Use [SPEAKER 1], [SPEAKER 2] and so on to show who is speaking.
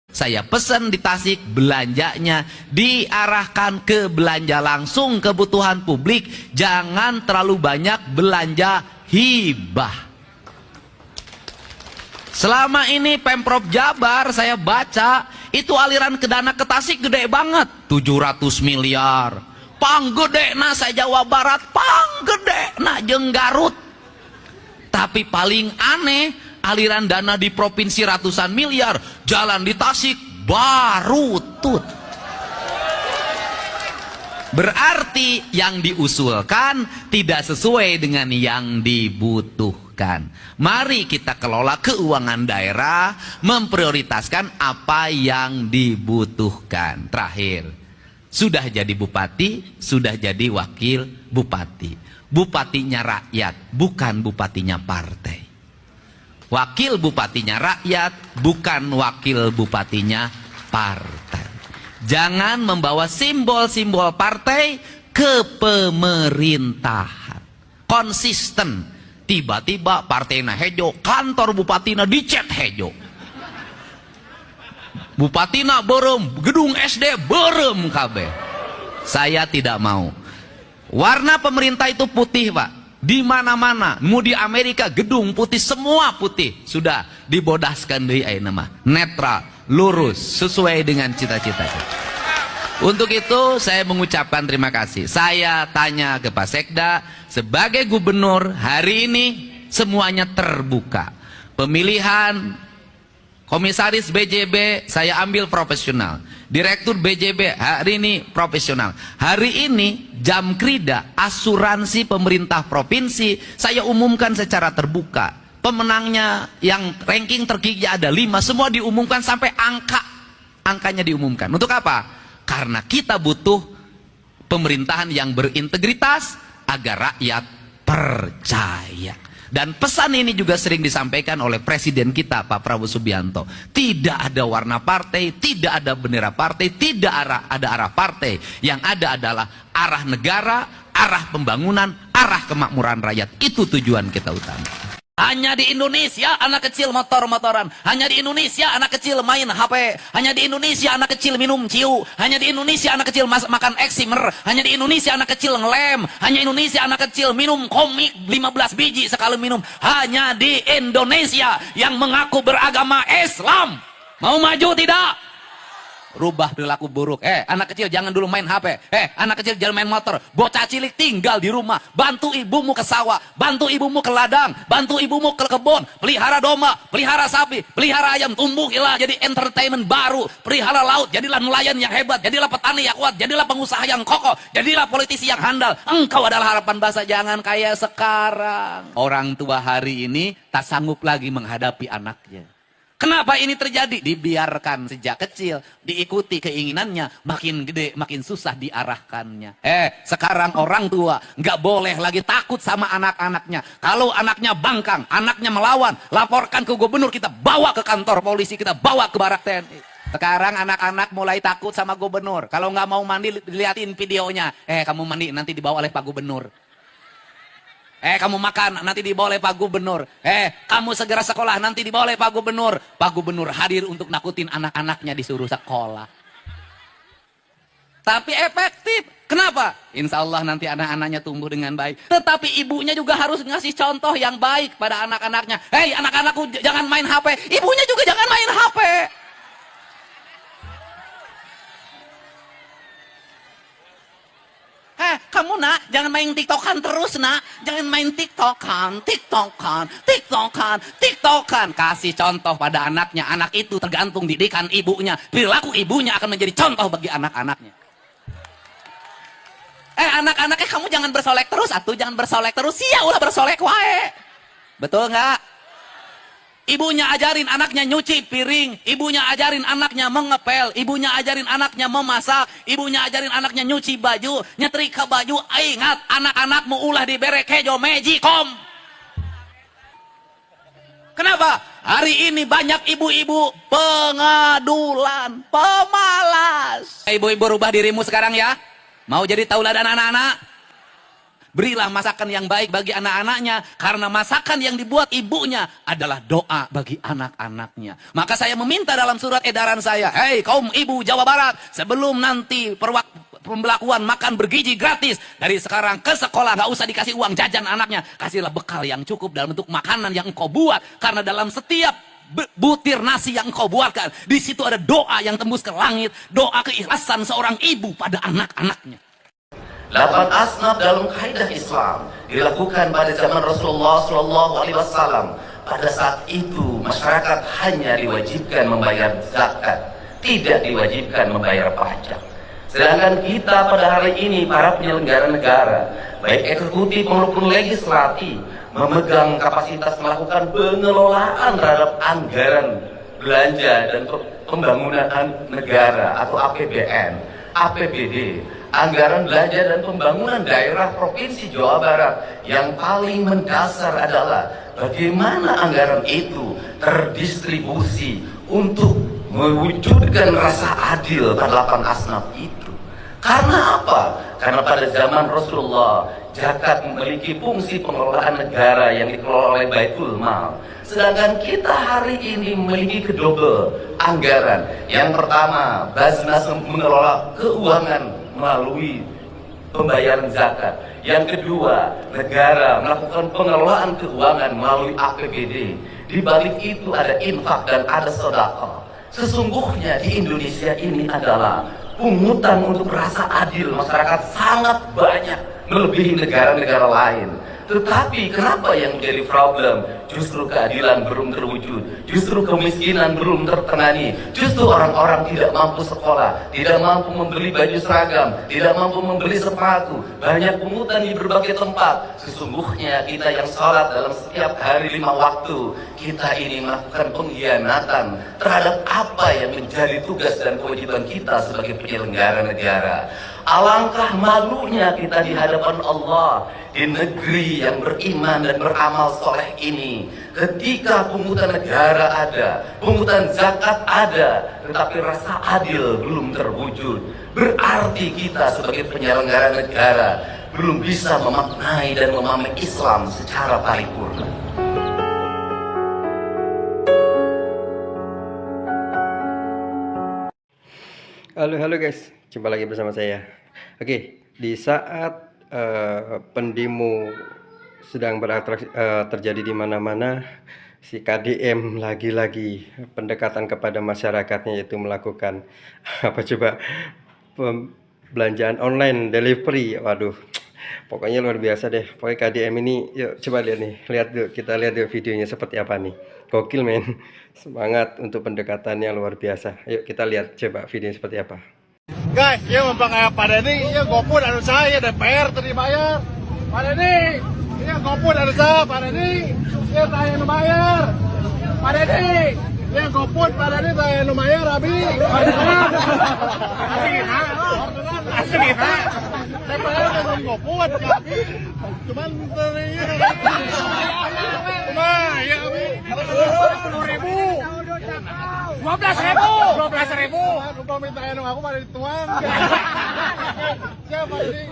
[SPEAKER 1] Saya pesan di Tasik, belanjanya diarahkan ke belanja langsung kebutuhan publik, jangan terlalu banyak belanja hibah. Selama ini Pemprov Jabar saya baca itu aliran ke dana ke Tasik gede banget, 700 miliar. Panggedena saya Jawa Barat, panggedena jeung Garut. Tapi paling aneh, aliran dana di provinsi ratusan miliar, jalan di Tasik baru tut. Berarti yang diusulkan tidak sesuai dengan yang dibutuhkan. Mari kita kelola keuangan daerah, memprioritaskan apa yang dibutuhkan. Terakhir, sudah jadi bupati, sudah jadi wakil bupati. Bupatinya rakyat, bukan bupatinya partai. Wakil bupatinya rakyat, bukan wakil bupatinya partai. Jangan membawa simbol-simbol partai ke pemerintahan. Konsisten. Tiba-tiba partainya hejo, kantor bupatina dicet hejo. Bupatina berem, gedung SD berem kabeh. Saya tidak mau. Warna pemerintah itu putih, Pak. Di mana-mana, mau di Amerika gedung putih, semua putih. Sudah dibodaskan dari nama. Netral, lurus, sesuai dengan cita-cita. Untuk itu saya mengucapkan terima kasih. Saya tanya ke Pak Sekda, sebagai gubernur hari ini semuanya terbuka. Pemilihan komisaris BJB saya ambil profesional. Direktur BJB hari ini profesional. Hari ini jam krida asuransi pemerintah provinsi saya umumkan secara terbuka. Pemenangnya yang ranking tertinggi ada 5, semua diumumkan sampai angkanya diumumkan. Untuk apa? Karena kita butuh pemerintahan yang berintegritas agar rakyat percaya. Dan pesan ini juga sering disampaikan oleh presiden kita Pak Prabowo Subianto. Tidak ada warna partai, tidak ada bendera partai, tidak ada arah partai. Yang ada adalah arah negara, arah pembangunan, arah kemakmuran rakyat. Itu tujuan kita utama. Hanya di Indonesia anak kecil motor-motoran. Hanya di Indonesia anak kecil main HP. Hanya di Indonesia anak kecil minum ciu. Hanya di Indonesia anak kecil makan eksimer. Hanya di Indonesia anak kecil ngelem. Hanya Indonesia anak kecil minum komik 15 biji sekali minum. Hanya di Indonesia yang mengaku beragama Islam. Mau maju tidak? Rubah perilaku buruk. Anak kecil jangan dulu main HP. Anak kecil jangan main motor. Bocah cilik tinggal di rumah. Bantu ibumu ke sawah. Bantu ibumu ke ladang. Bantu ibumu ke kebun. Pelihara domba. Pelihara sapi. Pelihara ayam. Tumbuhilah jadi entertainment baru. Pelihara laut. Jadilah nelayan yang hebat. Jadilah petani yang kuat. Jadilah pengusaha yang kokoh. Jadilah politisi yang handal. Engkau adalah harapan bangsa. Jangan kayak sekarang. Orang tua hari ini tak sanggup lagi menghadapi anaknya. Kenapa ini terjadi? Dibiarkan sejak kecil, diikuti keinginannya, makin gede, makin susah diarahkannya. Sekarang orang tua nggak boleh lagi takut sama anak-anaknya. Kalau anaknya bangkang, anaknya melawan, laporkan ke gubernur, kita bawa ke kantor polisi, kita bawa ke barak TNI. Sekarang anak-anak mulai takut sama gubernur. Kalau nggak mau mandi, dilihatin videonya. Kamu mandi, nanti dibawa oleh Pak Gubernur. Kamu makan, nanti dibawa oleh Pak Gubernur. Kamu segera sekolah, nanti dibawa oleh Pak Gubernur. Pak Gubernur hadir untuk nakutin anak-anaknya disuruh sekolah. Tapi efektif. Kenapa? Insya Allah nanti anak-anaknya tumbuh dengan baik. Tetapi ibunya juga harus ngasih contoh yang baik pada anak-anaknya. Anak-anakku jangan main HP. Ibunya juga jangan main HP. Kamu nak, jangan main tiktokan terus nak. Jangan main tiktokan. Kasih contoh pada anaknya. Anak itu tergantung didikan ibunya. Perilaku ibunya akan menjadi contoh bagi anak-anaknya. Anak-anaknya kamu jangan bersolek terus. Jangan bersolek terus. Ya ulah bersolek wae. Betul nggak? Ibunya ajarin anaknya nyuci piring, ibunya ajarin anaknya mengepel, ibunya ajarin anaknya memasak, ibunya ajarin anaknya nyuci baju, nyetrika baju. Ingat, anak-anakmu ulah dibere kejo mejikom. Kenapa? Hari ini banyak ibu-ibu pengadulan, pemalas. Ibu-ibu rubah dirimu sekarang ya. Mau jadi tauladan anak-anak? Berilah masakan yang baik bagi anak-anaknya, karena masakan yang dibuat ibunya adalah doa bagi anak-anaknya. Maka saya meminta dalam surat edaran saya, hei kaum ibu Jawa Barat, sebelum nanti pembelakuan makan bergizi gratis, dari sekarang ke sekolah nggak usah dikasih uang jajan anaknya, kasihlah bekal yang cukup dalam bentuk makanan yang engkau buat, karena dalam setiap butir nasi yang engkau buatkan, di situ ada doa yang tembus ke langit, doa keikhlasan seorang ibu pada anak-anaknya.
[SPEAKER 2] 8 asnaf dalam kaidah Islam dilakukan pada zaman Rasulullah SAW. Pada saat itu masyarakat hanya diwajibkan membayar zakat, tidak diwajibkan membayar pajak. Sedangkan kita pada hari ini, para penyelenggara negara, baik eksekutif maupun legislatif, memegang kapasitas melakukan pengelolaan terhadap anggaran belanja dan pembangunan negara atau APBN, APBD, anggaran belanja dan pembangunan daerah Provinsi Jawa Barat. Yang paling mendasar adalah bagaimana anggaran itu terdistribusi untuk mewujudkan rasa adil pada 8 asnaf itu. Karena apa? Karena pada zaman Rasulullah, zakat memiliki fungsi pengelolaan negara yang dikelola oleh Baitul Mal. Sedangkan kita hari ini memiliki kedua anggaran. Yang pertama, Basnas mengelola keuangan melalui pembayaran zakat. Yang kedua, negara melakukan pengelolaan keuangan melalui APBD. Di balik itu ada infak dan ada sedekah. Sesungguhnya di Indonesia ini adalah pungutan untuk rasa adil masyarakat sangat banyak, melebihi negara-negara lain. Tetapi kenapa yang menjadi problem? Justru keadilan belum terwujud, justru kemiskinan belum tertangani, justru orang-orang tidak mampu sekolah, tidak mampu membeli baju seragam, tidak mampu membeli sepatu, banyak pungutan di berbagai tempat. Sesungguhnya kita yang sholat dalam setiap hari 5 waktu, kita ini melakukan pengkhianatan terhadap apa yang menjadi tugas dan kewajiban kita sebagai penyelenggara negara. Alangkah malunya kita di hadapan Allah di negeri yang beriman dan beramal soleh ini, ketika pungutan negara ada, pungutan zakat ada, tetapi rasa adil belum terwujud. Berarti kita sebagai penyelenggara negara belum bisa memaknai dan memahami Islam secara paripurna.
[SPEAKER 3] Halo guys, jumpa lagi bersama saya. Oke, di saat pendemo sedang terjadi di mana-mana, si KDM lagi-lagi pendekatan kepada masyarakatnya, yaitu melakukan apa coba, pembelanjaan online delivery. Waduh, pokoknya luar biasa deh. Pokoknya KDM ini, yuk coba lihat nih, kita lihat videonya seperti apa nih. Gokil men, semangat untuk pendekatannya luar biasa. Yuk kita lihat coba videonya seperti apa.
[SPEAKER 4] Guys, ya memang kayak Pak Denny, ya GoFood ada saya, DPR tadi bayar. Pak Denny, ya GoFood ada saya, Pak Denny, ya saya yang bayar. Pak Denny, ya GoFood, Pak Denny saya yang bayar, Abi. Asli, Pak. Saya bayar dengan GoFood, ya Abi. Cuman dari cuma ya Abi, 10.000. 12.000. Lupa minta aku pada tuan. Siapa ini?